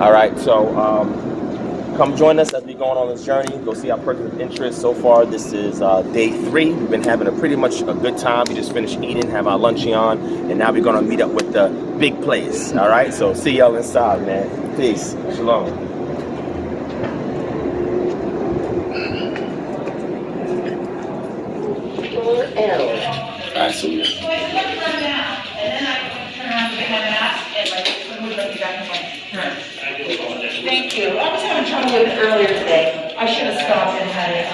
All right, so come join us as we go on this journey. Go see our person of interest. So far, this is day 3. We've been having a pretty much a good time. We just finished eating, have our luncheon on, and now we're gonna meet up with the big place. All right, so see y'all inside, man. Peace. Shalom. All right, so Thank you. I was having trouble with it earlier today. I should have stopped and had it,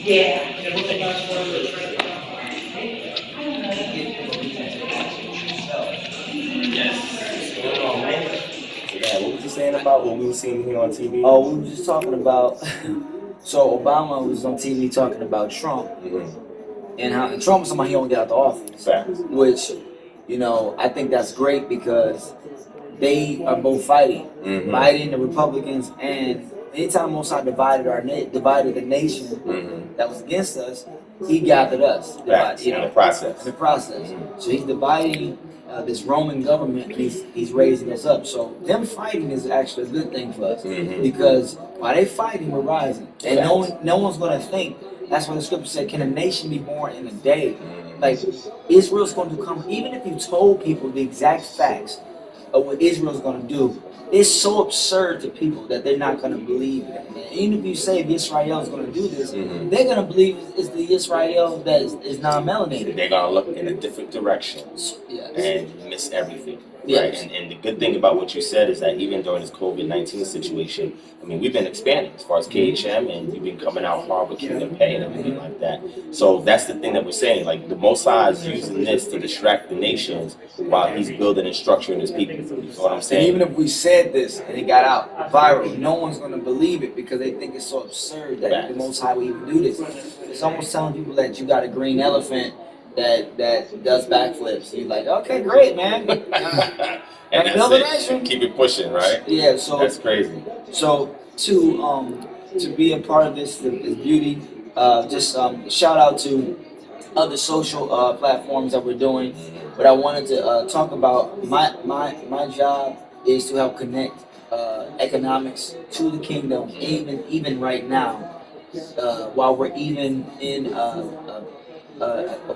yeah. yeah, what was you saying about what we were seeing here on TV? Oh, we were just talking about, so Obama was on TV talking about Trump, and how Trump was somebody he don't get out the office. Facts. Which, you know, I think that's great because they are both fighting. Biden, the Republicans, and anytime Mossad divided the nation that was against us, he gathered us. In the process. So he's dividing this Roman government, and he's raising us up. So them fighting is actually a good thing for us because while they fighting, we're rising, and no one's going to think. That's why the scripture said, "Can a nation be born in a day?" Like Israel's going to come. Even if you told people the exact facts of what Israel's going to do, it's so absurd to people that they're not going to believe it. And even if you say Israel is going to do this, they're going to believe it's the Israel that is non-melanated. They're going to look in a different direction and miss everything. Yes. Right? And the good thing about what you said is that even during this COVID-19 situation, I mean, we've been expanding as far as KHM, and we've been coming out hard with Kingdom Pay and everything like that. So that's the thing that we're saying. Like, the Most High is using this to distract the nations while he's building and structuring his people. You know what I'm saying? And even if we said this and it got out viral, no one's going to believe it because they think it's so absurd that the Most High would even do this. It's almost telling people that you got a green elephant that does backflips. You're like, okay, great, man. And that's it. Keep it pushing, right? Yeah, so that's crazy. So to be a part of this is beauty. Just shout out to other social platforms that we're doing. But I wanted to talk about my job is to help connect economics to the kingdom, even right now, while we're even in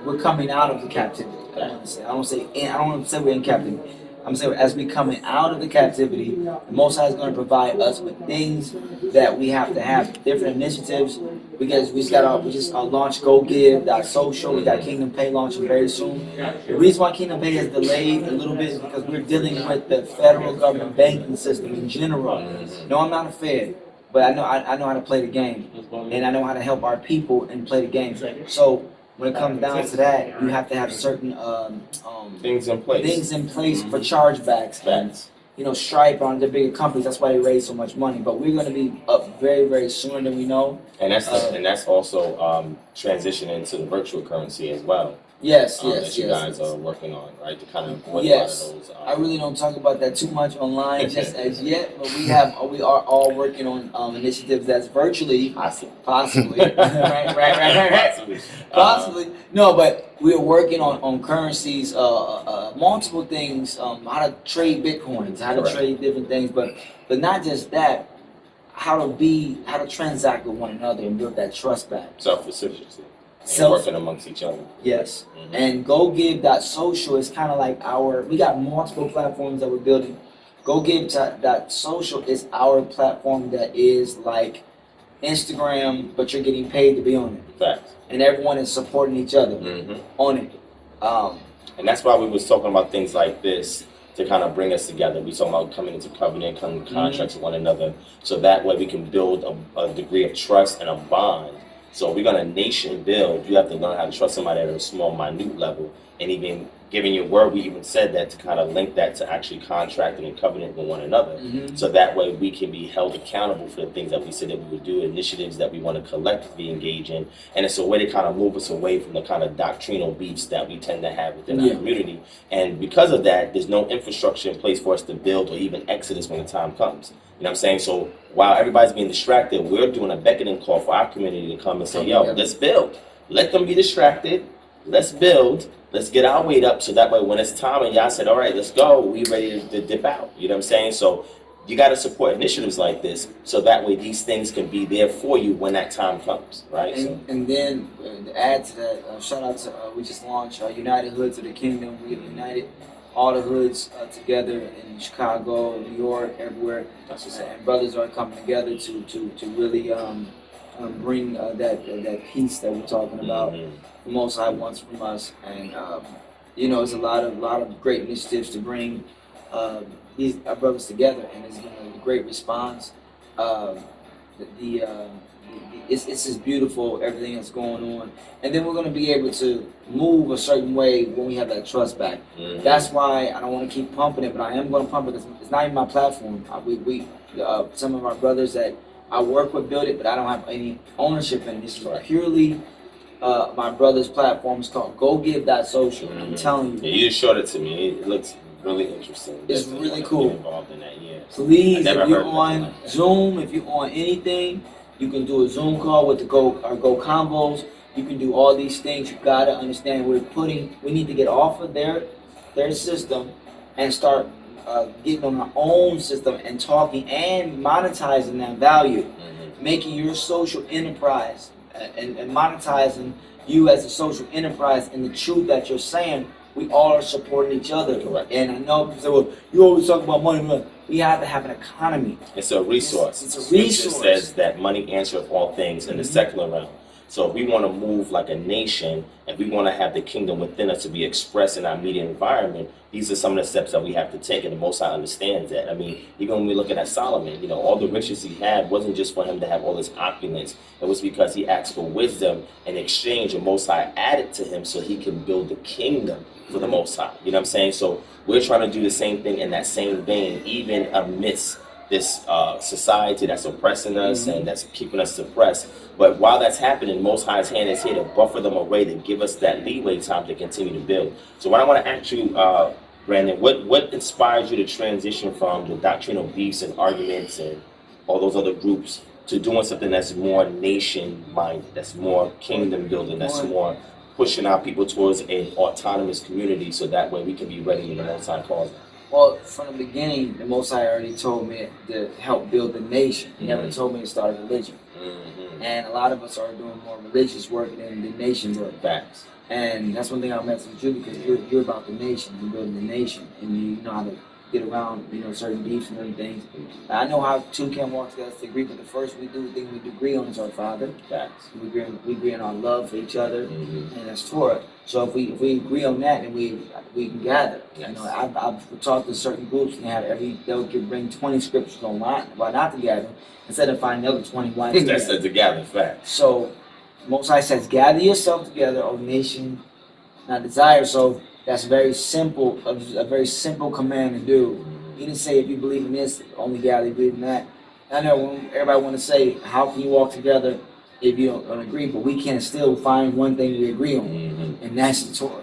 we're coming out of the captivity. I don't want to say we're in captivity. I'm saying as we coming out of the captivity, the Most High is going to provide us with things that we have to have, different initiatives. Because we just launched GoGive.social. We got Kingdom Pay launching very soon. The reason why Kingdom Pay has delayed a little bit is because we're dealing with the federal government banking system in general. No, I'm not a Fed, but I know how to play the game, and I know how to help our people and play the game. So when it comes down to that, you have to have certain things in place for chargebacks. You know, Stripe on the bigger companies. That's why they raise so much money. But we're going to be up very, very sooner than we know. And that's also transitioning to the virtual currency as well. Yes. That you guys are working on, right? To kind of put a lot of those. I really don't talk about that too much online just as yet, but we are all working on initiatives that's virtually possibly right. Possibly. No, but we're working on currencies, multiple things, how to trade bitcoins, how to trade different things, but not just that, how to transact with one another and build that trust back. Self-sufficiency. Working amongst each other. Yes. And GoGive.social is kind of like we got multiple platforms that we're building. GoGive.social is our platform that is like Instagram, but you're getting paid to be on it. Facts. And everyone is supporting each other on it. And that's why we was talking about things like this to kind of bring us together. We talking about coming into covenant, coming contracts with one another, so that way we can build a degree of trust and a bond. So if we're gonna nation build, you have to learn how to trust somebody at a small, minute level. And even giving your word, we even said that to kind of link that to actually contracting and covenant with one another. So that way we can be held accountable for the things that we said that we would do, initiatives that we want to collectively engage in. And it's a way to kind of move us away from the kind of doctrinal beefs that we tend to have within our community. And because of that, there's no infrastructure in place for us to build or even exodus when the time comes. You know what I'm saying? So while everybody's being distracted, we're doing a beckoning call for our community to come and say, yo, let's build. Let them be distracted. let's build, let's get our weight up so that way when it's time and y'all said, all right, let's go, we ready to dip out. You know what I'm saying? So you got to support initiatives like this so that way these things can be there for you when that time comes, right? And then to add to that, shout out to we just launched United Hoods of the Kingdom. We have united all the hoods together in Chicago, New York, everywhere. And brothers are coming together to really bring that peace that we're talking about. The Most High wants from us, and it's a lot of great initiatives to bring our brothers together, and it's been a great response. It's just beautiful, everything that's going on, and then we're going to be able to move a certain way when we have that trust back. That's why I don't want to keep pumping it, but I am going to pump it because it's not even my platform. Some of our brothers that I work with build it, but I don't have any ownership in it. This is purely my brother's platform. It's called Go Give That Social. I'm telling you. Yeah, you just showed it to me. It looks really interesting. It's Definitely really cool. Get involved in that, yeah. Please, if you're on like Zoom, if you're on anything, you can do a Zoom call with the Go Combos. You can do all these things. You gotta understand we need to get off of their system and start getting on our own system and talking and monetizing that value, making your social enterprise and monetizing you as a social enterprise and the truth that you're saying. We all are supporting each other. Correct. And I know people say, well, you always talk about money. We have to have an economy. It's a resource. It's a resource. Scripture says that money answereth all things in the secular realm. So if we want to move like a nation, and we want to have the kingdom within us to be expressed in our immediate environment, these are some of the steps that we have to take, and the Most High understands that. I mean, even when we're looking at Solomon, all the riches he had wasn't just for him to have all this opulence. It was because he asked for wisdom in exchange, and Most High added to him so he can build the kingdom for the Most High. You know what I'm saying? So we're trying to do the same thing in that same vein, even amidst this society that's oppressing us and that's keeping us suppressed. But while that's happening, Most High's hand is here to buffer them away, to give us that leeway time to continue to build. So what I want to ask you, Brandon, what inspires you to transition from the doctrinal beefs and arguments and all those other groups to doing something that's more nation-minded, that's more kingdom-building, that's more pushing our people towards an autonomous community so that way we can be ready when the Most High calls us? Well, from the beginning, the Most High already told me to help build the nation. He never told me to start a religion. And a lot of us are doing more religious work than the nation work. Facts. And that's one thing I'll mess with you, because you're about the nation. You're building the nation, and you know how to get around, certain beefs and certain things. I know how two can walk together to agree, but the first thing we agree on is our Father. Facts. We agree on our love for each other, and that's Torah. So if we agree on that, then we can gather. Yes. I've talked to certain groups, and they'll bring 20 scriptures on why not to gather, instead of finding the other 20 why to That's gather. to gather. Facts. So Most High says, gather yourself together, O nation, not desire. So that's very simple, a very simple command to do. He didn't say if you believe in this, only gather, you believe in that. I know when everybody want to say, how can you walk together if you don't agree? But we can still find one thing we agree on, and that's the Torah.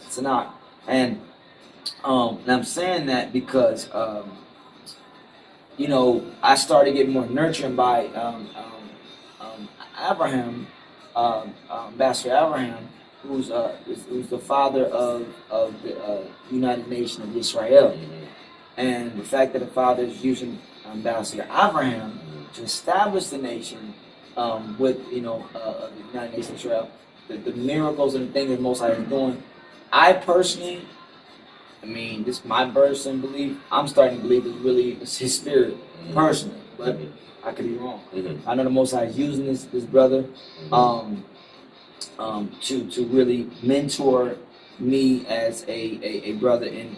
It's not. And I'm saying that because, I started getting more nurturing by Abraham, Ambassador Abraham, who's the father of the United Nation of Israel. And the fact that the father is using Ambassador Abraham to establish the nation with the United Nation of Israel, the miracles and the things that Most High is doing, I personally, this is my personal belief, I'm starting to believe it's his spirit, personally, but I could be wrong. I know the Most High is using this brother to really mentor me as a brother in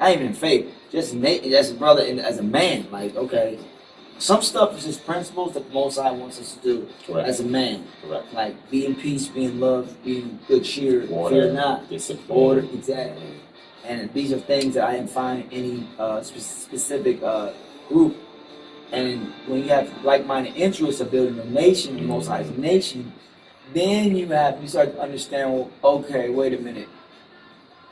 not even in faith, just as a brother as a man. Like, okay, some stuff is just principles that the Most High wants us to do. Correct. As a man. Correct. Like be in peace, be in love, be in good cheer, fear not. Discipline. Order, exactly. And these are things that I didn't find any specific group. And when you have like-minded interests of building a nation, the Most High's nation, then you start to understand, well, okay, wait a minute.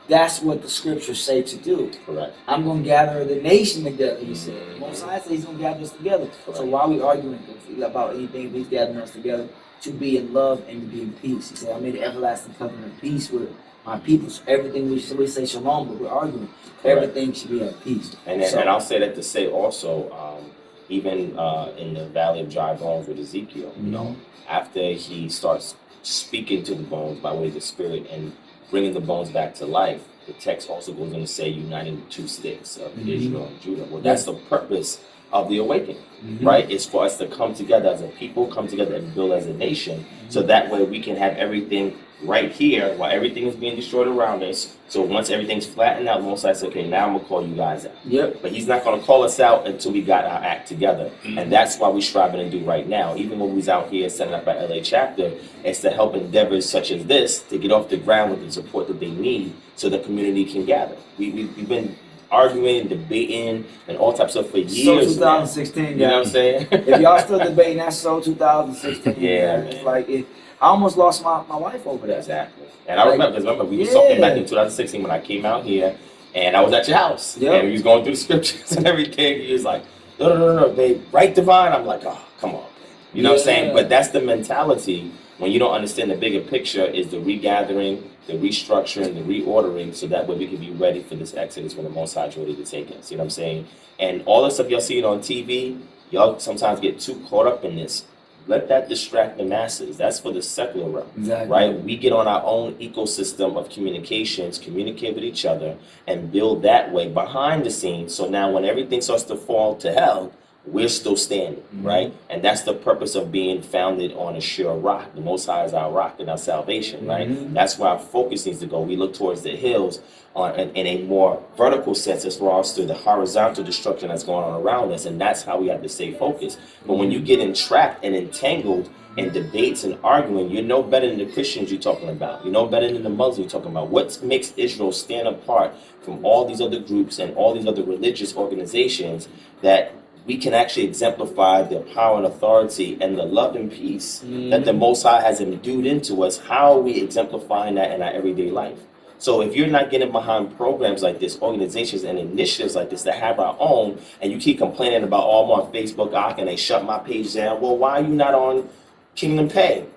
That's what the scriptures say to do. Correct. I'm going to gather the nation together, he said. Most High said he's going to gather us together. Correct. So why are we arguing about anything if he's gathering us together? To be in love and to be in peace. He said, I made an everlasting covenant of peace with my people. So everything we say shalom, but we're arguing. Correct. Everything should be at peace. And I'll say that to say also, even in the Valley of Dry Bones with Ezekiel, you know, after he starts speaking to the bones by way of the Spirit and bringing the bones back to life, the text also goes on to say uniting the two sticks of Israel and Judah. Well, that's the purpose of the awakening, right? It's for us to come together as a people, come together and build as a nation, so that way we can have everything right here while everything is being destroyed around us. So once everything's flattened out, Most High said, okay, now I'm going to call you guys out. Yep. But he's not going to call us out until we got our act together. And that's what we're striving to do right now. Even when we was out here setting up our LA chapter, it's to help endeavors such as this to get off the ground with the support that they need so the community can gather. We've been arguing, debating, and all types of stuff for years. So 2016, man. You know what I'm saying? If y'all still debating, that's so 2016. Yeah, man. man. It's like, I almost lost my wife over that. Exactly. And I remember we was talking back in 2016 when I came out here, and I was at your house. Yep. And we was going through the scriptures and everything. He was like, no, babe, right, Divine? I'm like, oh, come on. You know what I'm saying? But that's the mentality when you don't understand the bigger picture, is the regathering, the restructuring, the reordering, so that way we can be ready for this exodus when the Most High is ready to take us. You know what I'm saying? And all the stuff y'all see on TV, y'all sometimes get too caught up in this. Let that distract the masses. That's for the secular realm, right? We get on our own ecosystem of communications, communicate with each other, and build that way behind the scenes. So now when everything starts to fall to hell, we're still standing, right? And that's the purpose of being founded on a sure rock. The Most High is our rock and our salvation, right? That's where our focus needs to go. We look towards the hills in a more vertical sense as far as to the horizontal destruction that's going on around us, and that's how we have to stay focused. But when you get entrapped and entangled in debates and arguing, you're no better than the Christians you're talking about. You're no better than the Muslims you're talking about. What makes Israel stand apart from all these other groups and all these other religious organizations that we can actually exemplify the power and authority and the love and peace that the Most High has endued into us? How are we exemplifying that in our everyday life? So if you're not getting behind programs like this, organizations and initiatives like this that have our own, and you keep complaining about, oh, I'm on Facebook, and they shut my page down. Well, why are you not on Kingdom Pay?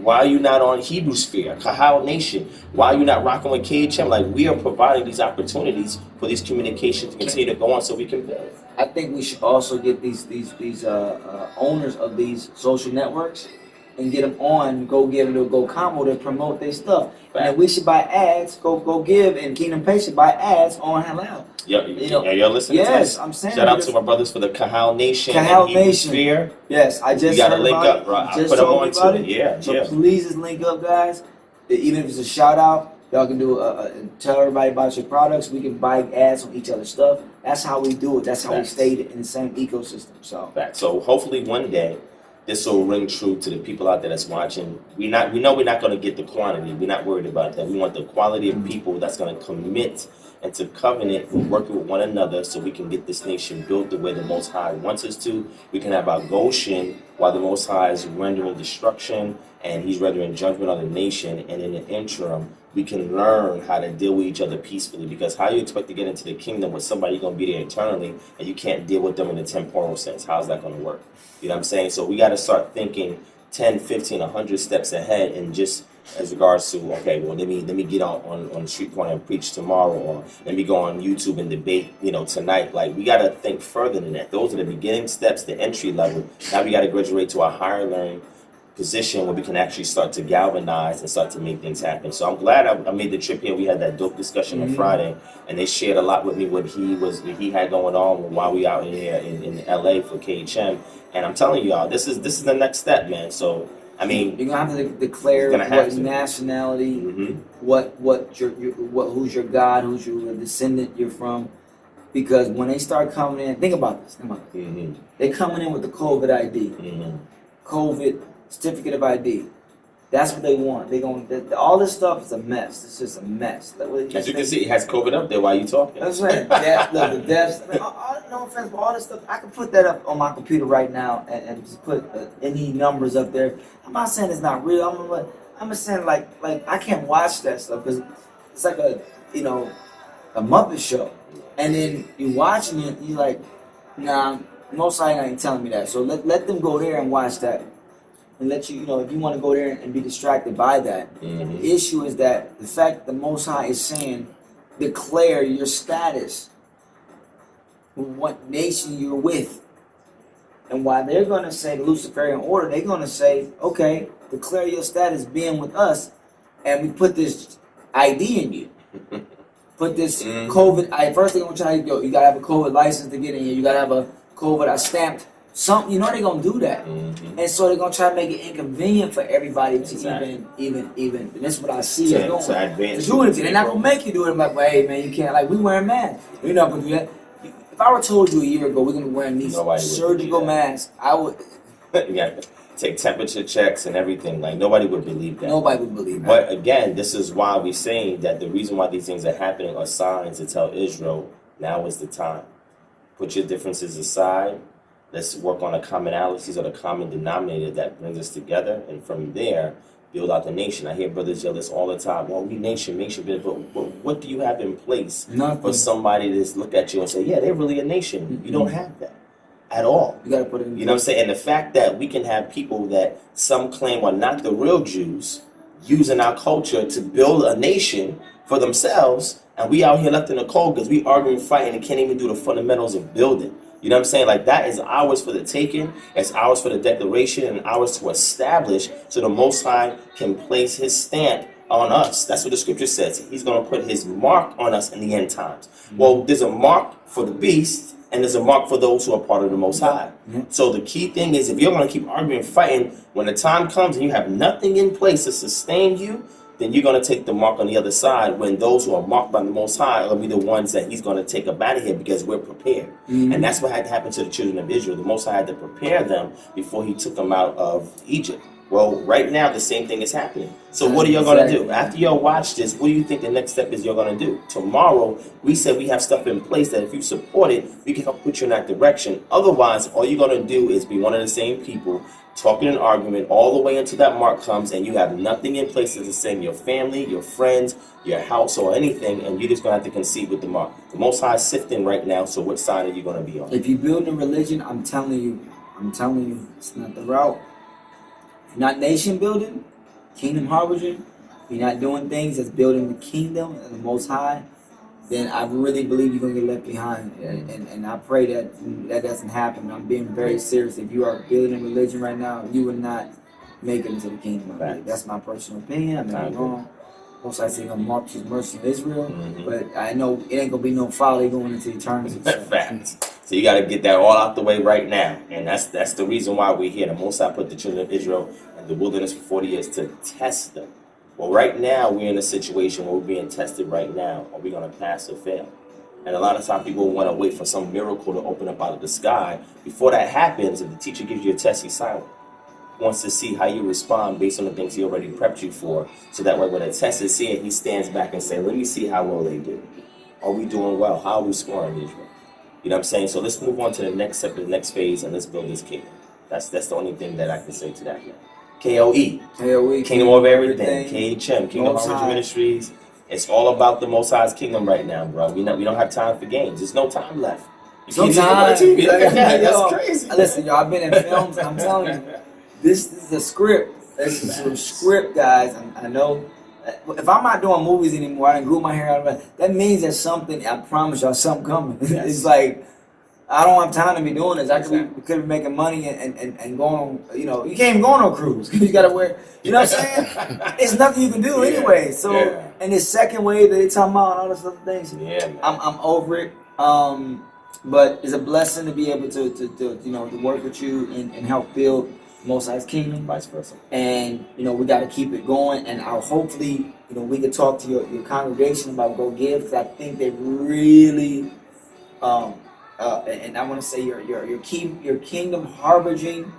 Why are you not on Hebrew Sphere, Kahal Nation? Why are you not rocking with KHM? Like, we are providing these opportunities for these communications to continue to go on so we can build. I think we should also get these owners of these social networks and get them on, go give them, go combo to promote their stuff. Right. And we should buy ads, go give, and Kingdom Pay should buy ads on Halal. Yep, you're listening to yes, this? I'm saying. Shout out to my brothers for the Kahal Nation Kahal and Hebrew Nation. Sphere. Yes, I just you gotta heard link about up, bro. I just put them told on me about to it. it. Yeah, so please just link up, guys. Even if it's a shout out, y'all can do tell everybody about your products. We can buy ads on each other's stuff. That's how we do it. That's how we stay in the same ecosystem. So hopefully one day this will ring true to the people out there that's watching. We know we're not going to get the quantity. We're not worried about that. We want the quality of people that's going to commit and to covenant and working with one another so we can get this nation built the way the Most High wants us to. We can have our Goshen while the Most High is rendering destruction and he's rendering judgment on the nation. And in the interim, we can learn how to deal with each other peacefully, because how you expect to get into the kingdom with somebody going to be there eternally and you can't deal with them in the temporal sense? How's that going to work? You know what I'm saying? So we got to start thinking 10, 15, 100 steps ahead, and just as regards to, okay, well, let me get on the street corner and preach tomorrow, or let me go on YouTube and debate, tonight. Like, we got to think further than that. Those are the beginning steps, the entry level. Now we got to graduate to a higher learning position where we can actually start to galvanize and start to make things happen. So I'm glad I made the trip here. We had that dope discussion on Friday, and they shared a lot with me what he had going on while we out here in LA for KHM. And I'm telling y'all, this is the next step, man. So I mean, you're gonna have to declare what nationality, who's your God, who's your descendant you're from, because when they start coming in, think about this. They coming in with the COVID ID, COVID certificate of ID. That's what they want. All this stuff is a mess. It's just a mess. As you can see, it has COVID up there while you talking. That's right. The deaths. No offense, but all this stuff, I can put that up on my computer right now and just put any numbers up there. I'm not saying it's not real. I'm just saying like I can't watch that stuff because it's like a Muppet show, and then you watching it, you like, nah, most likely ain't telling me that. So let them go there and watch that, and let you, if you want to go there and be distracted by that. Mm-hmm. The issue is that the fact the Most High is saying, declare your status, what nation you're with. And while they're going to say the Luciferian order, they're going to say, okay, declare your status being with us, and we put this ID in you. Put this COVID, first thing I'm trying to do, you got to have a COVID license to get in here. You got to have a COVID stamped something. They're going to do that. Mm-hmm. And so they're going to try to make it inconvenient for everybody to even, and that's what I see is going to do anything. They're not going to make you do it. I'm like, well, hey, man, you can't, like, we wearing masks. We're not going to do that. If I were told you a year ago we're going to be wearing these surgical masks, I would. You got to take temperature checks and everything. Like, nobody would believe that. Nobody would believe that. But again, this is why we're saying that the reason why these things are happening are signs to tell Israel, now is the time. Put your differences aside. Let's work on the commonalities or the common denominator that brings us together. And from there, build out the nation. I hear brothers yell this all the time. Well, we nation, but what do you have in place for somebody to look at you and say, yeah, they're really a nation? Mm-hmm. You don't have that at all. You got to put it in. You know what I'm saying? And the fact that we can have people that some claim are not the real Jews using our culture to build a nation for themselves, and we out here left in the cold because we arguing, fighting, and can't even do the fundamentals of building. You know what I'm saying? Like, that is ours for the taking, it's ours for the declaration, and ours to establish so the Most High can place his stamp on us. That's what the scripture says. He's going to put his mark on us in the end times. Mm-hmm. Well, there's a mark for the beast, and there's a mark for those who are part of the Most High. Mm-hmm. So the key thing is, if you're going to keep arguing and fighting, when the time comes and you have nothing in place to sustain you, then you're going to take the mark on the other side, when those who are marked by the Most High will be the ones that he's going to take up out of here because we're prepared. Mm-hmm. And that's what had to happen to the children of Israel. The Most High had to prepare them before he took them out of Egypt. Well, right now, the same thing is happening. So what are y'all going to do? After y'all watch this, what do you think the next step is you're going to do? Tomorrow, we said we have stuff in place that if you support it, we can help put you in that direction. Otherwise, all you're going to do is be one of the same people talking an argument all the way until that mark comes, and you have nothing in place to sustain your family, your friends, your house, or anything, and you're just going to have to concede with the mark. The Most High is sifting right now, so what side are you going to be on? If you build a religion, I'm telling you, it's not the route. If you're not nation building, kingdom harboring, you're not doing things that's building the kingdom and the Most High, then I really believe you're going to get left behind. And I pray that doesn't happen. I'm being very serious. If you are building a religion right now, you will not make it into the kingdom. That's my personal opinion. I may be wrong. Most I say, going to mark his mercy in Israel. Mm-hmm. But I know it ain't going to be no folly going into eternity. Facts. So you got to get that all out the way right now. And that's the reason why we're here. The Most High put the children of Israel in the wilderness for 40 years to test them. Well, right now, we're in a situation where we're being tested right now. Are we going to pass or fail? And a lot of times people want to wait for some miracle to open up out of the sky. Before that happens, if the teacher gives you a test, he's silent. He wants to see how you respond based on the things he already prepped you for. So that way, when the test is here, he stands back and says, let me see how well they do. Are we doing well? How are we scoring, Israel? You know what I'm saying? So let's move on to the next step, the next phase, and let's build this kingdom. That's the only thing that I can say to that. KOE, Kingdom of Everything, KHM, Kingdom of Ministries. It's all about the Most High's kingdom right now, bro. We don't have time for games. There's no time left. No time. TV. That's crazy. Listen, y'all, I've been in films, and I'm telling you, this is a script. This is a script, guys. I know. If I'm not doing movies anymore, I didn't glue my hair out. That means there's something. I promise y'all, something coming. It's like, I don't have time to be doing this. We could be making money and going on, you can't even go on a cruise because you got to wear, you know what I'm saying? It's nothing you can do anyway. So, and this second wave that they talking about and all this other things, I'm over it. But it's a blessing to be able to work with you and help build Most High's kingdom, vice versa. And, we got to keep it going. And hopefully, we can talk to your congregation about Go Give, because I think they really, and I want to say your kingdom harboring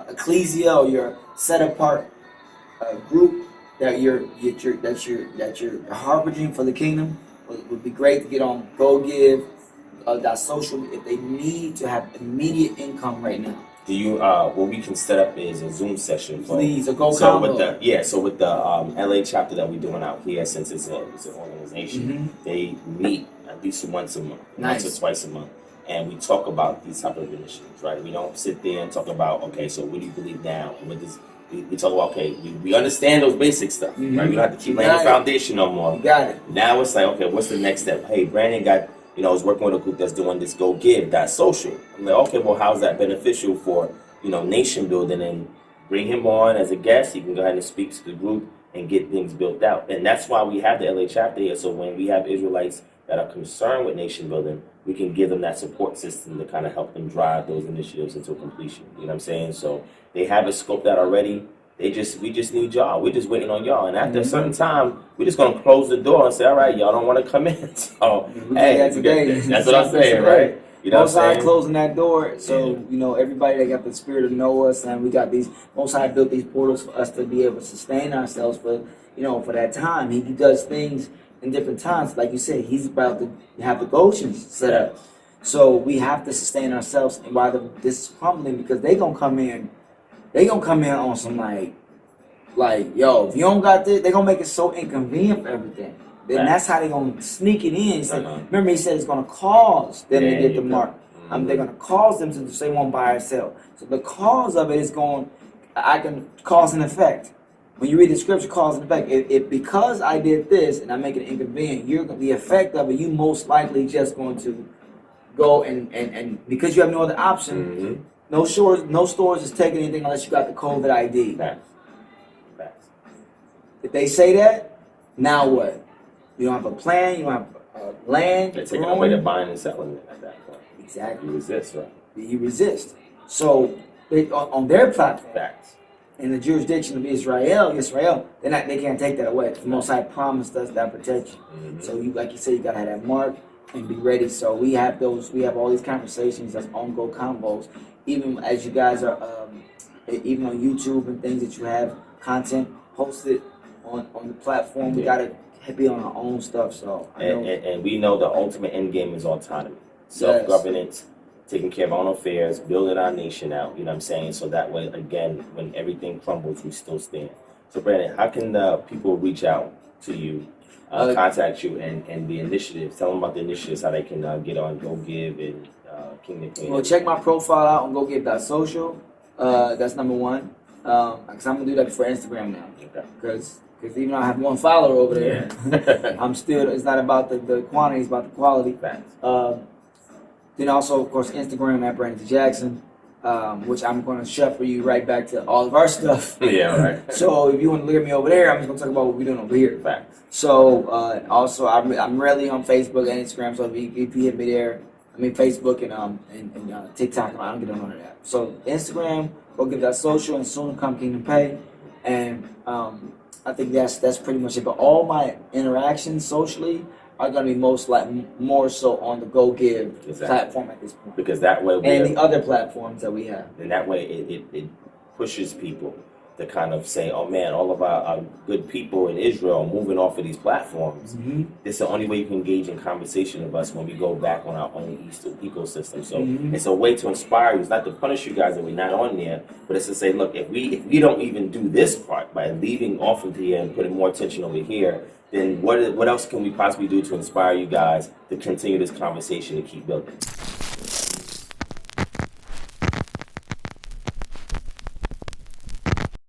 ecclesia, or your set apart group that you're harboring for the kingdom would be great to get on Go Give. That social, if they need to have immediate income right now, Do you what we can set up is a Zoom session for Please, a go so combo. with the LA chapter that we're doing out here, since it's an organization, they meet at least once a month, Nice. once or twice a month, and we talk about these type of initiatives, right? We don't sit there and talk about, okay, so what do you believe now? What does we talk about, okay, we understand those basic stuff, right? We don't have to keep laying the foundation no more. You got it. Now it's like, okay, what's the next step? Hey, Brandon got, is working with a group that's doing this Go Give, that social. I'm like, okay, well, how's that beneficial for, nation building? And bring him on as a guest. He can go ahead and speak to the group and get things built out. And that's why we have the LA chapter here. So when we have Israelites that are concerned with nation building, we can give them that support system to kind of help them drive those initiatives into completion. You know what I'm saying? So they have it scoped out already. We just need y'all. We're just waiting on y'all. And after a certain time, we're just gonna close the door and say, all right, y'all don't want to come in. So hey, that's what I'm saying, right? You know what I'm saying? Closing that door, so everybody that got the spirit to know us, and we got these. Most High built these portals for us to be able to sustain ourselves for for that time. He does things in different times, like you said. He's about to have the Goshens set up, so we have to sustain ourselves. And while this is crumbling, because they gonna come in on some like yo, if you don't got this, they gonna make it so inconvenient for everything. Then that's how they gonna sneak it in. Remember, he said it's gonna cause them to get the mark. They're gonna cause them to say won't buy or sell. So the cause of it is I can cause and effect. When you read the scripture, cause and effect. If because I did this and I make it inconvenient, the effect of it, you most likely just going to go and because you have no other option. No stores is taking anything unless you got the COVID ID. Facts. If they say that, now what? You don't have a plan. You don't have land. They're taking away the buying and selling it at that point. Exactly. You resist, right? You resist. So on their platform, Facts. in the jurisdiction of Israel, they can't take that away. The Most High promised us that protection. So like you said, you gotta have that mark and be ready. So we have all these conversations that's on Go Combos. Even as you guys are, even on YouTube and things that you have content posted on the platform, we gotta be on our own stuff. So and we know the ultimate end game is autonomy, self-governance, taking care of our own affairs, building our nation out. You know what I'm saying? So that way, again, when everything crumbles, we still stand. So Brandon, how can people reach out to you, contact you, and the initiatives? Tell them about the initiatives, how they can get on Go Give and Kingdom Queen. Well, check my profile out on GoGive.social. That's number one. Because I'm gonna do that for Instagram now. Because even though I have one follower over there, I'm still. It's not about the quantity; it's about the quality. Then also, of course, Instagram at Brandon Jackson, which I'm going to shuffle you right back to all of our stuff. So if you want to look at me over there, I'm just going to talk about what we're doing over here. So also, I'm rarely on Facebook and Instagram. So if you hit me there, Facebook and TikTok, I don't get on none of that. So Instagram, Go Give that social, and soon to come Kingdom Pay, and I think that's pretty much it. But all my interactions socially are going to be more so on the Go Give platform at this point. Because that way the other platforms that we have. And that way it pushes people to kind of say, oh man, all of our good people in Israel are moving off of these platforms. It's the only way you can engage in conversation with us when we go back on our own ecosystem. So it's a way to inspire you. It's not to punish you guys that we're not on there, but it's to say, look, if we don't even do this part by leaving off of here and putting more attention over here, then what else can we possibly do to inspire you guys to continue this conversation to keep building?